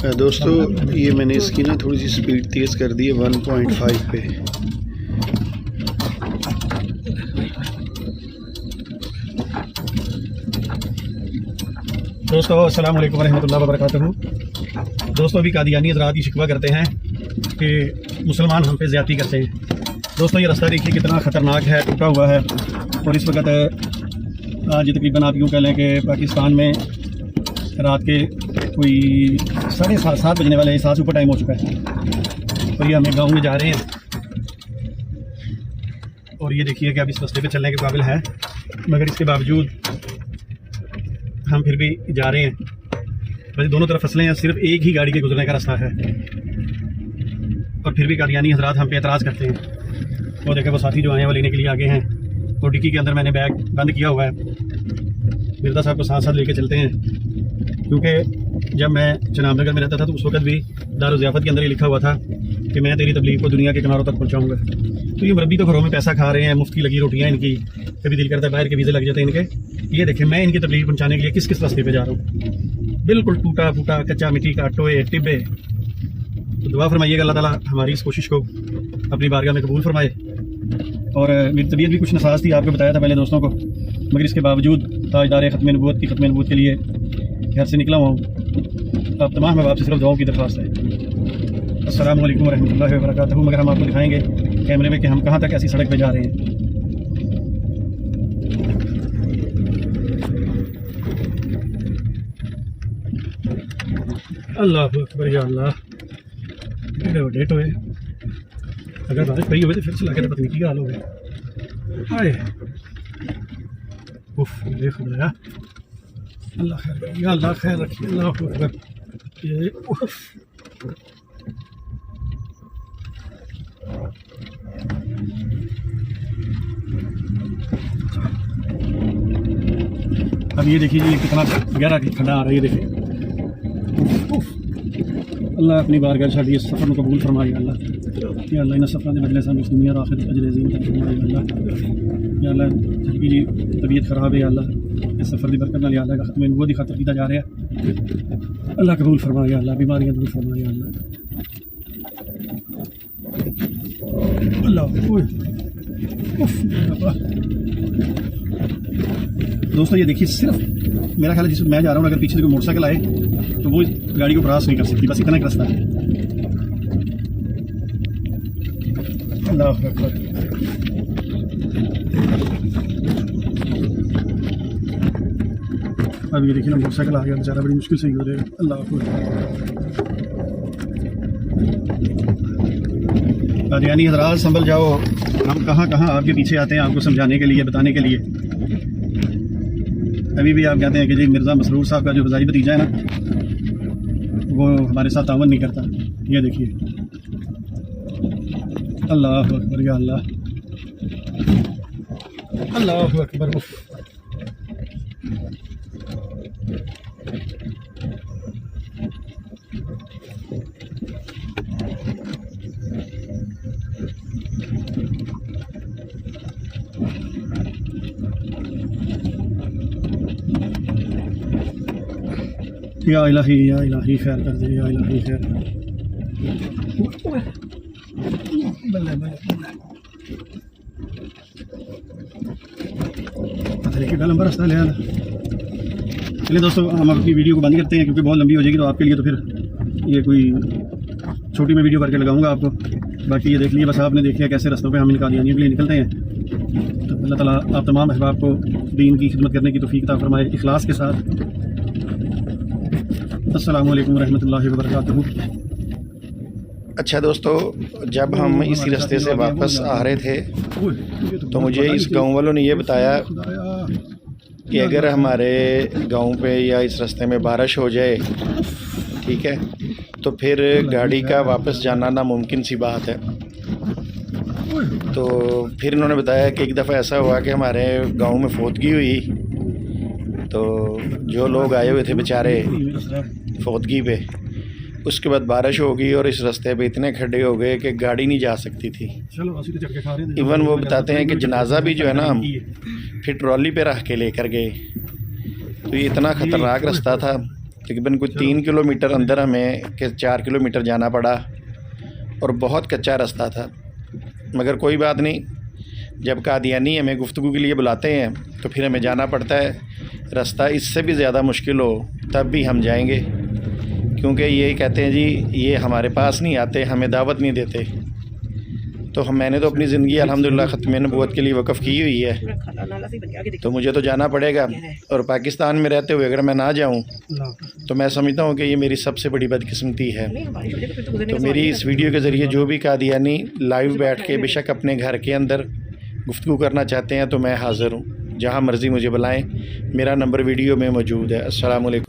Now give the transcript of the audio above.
दोस्तों ये मैंने इसकी ना थोड़ी सी स्पीड तेज़ कर दी है 1.5 पे। दोस्तों अस्सलाम वालेकुम रहमतुल्लाहि व बरकातहू। दोस्तों अभी कादियानी हज़रात ही शिकवा करते हैं कि मुसलमान हम पे ज़्यादती करते हैं। दोस्तों ये रास्ता देखिए कितना ख़तरनाक है, टूटा हुआ है। और इस वक्त आज तकरीबन आप यूँ कह लें कि पाकिस्तान में रात के कोई 7:30 बजने वाले हैं, 7 सुपर टाइम हो चुका है और ये हमें गाँव में जा रहे हैं। और ये देखिए कि अब इस रास्ते पे चलने के काबिल है, मगर इसके बावजूद हम फिर भी जा रहे हैं। वैसे दोनों तरफ फसलें हैं, सिर्फ एक ही गाड़ी के गुजरने का रास्ता है और फिर भी कादियानी हज़रात हम पे एतराज़ करते हैं। वो देखे वो साथी जो आए हैं वो लेने के लिए आगे हैं। तो डिक्की के अंदर मैंने बैग बंद किया हुआ है। मिर्ज़ा साहब को साथ साथ लेके चलते हैं, क्योंकि जब मैं जनाबनगर में रहता था तो उस वक्त भी दारुल ज़ियाफ़त के अंदर ही लिखा हुआ था कि मैं तेरी तबलीग को दुनिया के किनारों तक पहुँचाऊँगा। तो ये मुरब्बी तो घरों में पैसा खा रहे हैं, मुफ्त की लगी रोटियाँ इनकी, कभी दिल करता है बाहर के वीज़े लग जाते हैं इनके। ये देखें मैं इनकी तबलीग पहुँचाने के लिए किस किस रास्ते पे जा रहा हूँ, बिल्कुल टूटा फूटा कच्चा मिट्टी का टोए टिब्बे। तो दुआ फरमाइएगा अल्लाह ताला हमारी इस कोशिश को अपनी बारगाह में कबूल फरमाए। और मेरी तबीयत भी कुछ नसाज थी, आपको बताया था पहले दोस्तों को, मगर इसके बावजूद ताजदार ख़त्म नबूवत की ख़त्म नबूवत के लिए घर से निकला हुआ हूँ। आप तमाम में आपसे सिर्फ दुआओं की दरख्वास्त है। अस्सलाम वालेकुम रहमतुल्लाहि व बरकातहू। मगर हम आपको दिखाएंगे कैमरे में कि हम कहाँ तक ऐसी सड़क पे जा रहे हैं। अल्लाह अकबर या अल्लाह, बड़े टोए। अगर बारिश पड़ी हुई तो फिर चला के तो पता नहीं क्या हाल हो गया। हाय उफ, ये खुदा अल्लाह खैर करे, या अल्लाह खैर रखिए। अल्लाह अकबर। ये उफ, अब ये देखिए जी कितना गहरा खड्डा आ रहा है। ये देखिए अल्लाह अपनी बारगाह साडी इस सफ़र को कबूल फरमाए। अल्लाह या अल्लाह इन सफ़र के बदले सानू इस दुनिया और आखिरत अजर अज़ीम अता फरमाए। अल्लाह या अल्लाह जबकि जी तबीयत ख़राब है, अल्लाह इस सफ़र की बरकत नाल अल्लाह का ख़त्म नबूवत की खातिर कीता जा रहा है। अल्लाह कबूल फरमाए, अल्लाह बीमारियां दूर फरमाए। अल्लाह दोस्तों ये देखिए, सिर्फ मेरा ख्याल है जिस मैं जा रहा हूँ, अगर पीछे से कोई मोटरसाइकिल आए तो वो गाड़ी को क्रॉस नहीं कर सकती, बस इतना एक रास्ता है। अल्लाह अकबर। अब ये देखिए ना मोटरसाइकिल आ गया, बेचारा बड़ी मुश्किल से ही हो जाएगा। अल्लाह अकबर। कादियानी हज़रात संभल जाओ, हम कहाँ कहाँ आपके पीछे आते हैं आपको समझाने के लिए, बताने के लिए। अभी भी आप कहते हैं कि जी मिर्ज़ा मसरूर साहब का जो वज़ाई भतीजा है ना, वो हमारे साथ तावन नहीं करता। ये देखिए अल्लाह अकबर या अल्लाह, अल्लाह अकबर। या इलाही खैर कर दे, या इलाही खैर। बल्ले लंबा रास्ता ले आना। चलिए दोस्तों हम अपनी वीडियो को बंद करते हैं, क्योंकि बहुत लंबी हो जाएगी तो आपके लिए। तो फिर ये कोई छोटी मैं वीडियो करके लगाऊंगा आपको। बाकी ये देख लीजिए, बस आपने देख लिया कैसे रास्तों पे हम इन कादियानियों के लिए निकलते हैं। तो अल्लाह ताला आप तमाम अहबाब को दीन की खिदमत करने की तौफीक अता फरमाए इखलास के साथ। अस्सलाम वालेकुम रहमतुल्लाहि व बरकातहू। अच्छा दोस्तों, जब हम इसी रास्ते से वापस आ रहे थे तो मुझे इस गांव वालों ने ये बताया कि अगर हमारे गांव पे या इस रास्ते में बारिश हो जाए, ठीक है, तो फिर गाड़ी का वापस जाना नामुमकिन सी बात है। तो फिर इन्होंने बताया कि एक दफ़ा ऐसा हुआ कि हमारे गांव में फौतगी हुई, तो जो लोग आए हुए थे बेचारे फौतगी पे, उसके बाद बारिश हो गई और इस रास्ते पे इतने खड्डे हो गए कि गाड़ी नहीं जा सकती थी। इवन वो बताते हैं कि जनाजा भी जो है ना हम फिर ट्रॉली पे रख के लेकर गए। तो ये इतना ख़तरनाक रास्ता था तकरीबन कुछ 3 किलोमीटर अंदर हमें के 4 किलोमीटर जाना पड़ा और बहुत कच्चा रास्ता था। मगर कोई बात नहीं, जब कादियानी हमें गुफ्तगू के लिए बुलाते हैं तो फिर हमें जाना पड़ता है। रास्ता इससे भी ज़्यादा मुश्किल हो तब भी हम जाएंगे, क्योंकि ये कहते हैं जी ये हमारे पास नहीं आते, हमें दावत नहीं देते। तो मैंने तो अपनी ज़िंदगी अल्हम्दुलिल्लाह ख़त्म नबूवत के लिए वक़फ़ की हुई है, तो मुझे तो जाना पड़ेगा। और पाकिस्तान में रहते हुए अगर मैं ना जाऊं तो मैं समझता हूं कि ये मेरी सबसे बड़ी बदकिस्मती है। तो मेरी इस वीडियो के ज़रिए जो भी कादियानी लाइव बैठ के बेशक अपने घर के अंदर गुफ्तगू करना चाहते हैं तो मैं हाज़िर हूँ, जहाँ मर्ज़ी मुझे बुलाएँ। मेरा नंबर वीडियो में मौजूद है। अस्सलाम वालेकुम।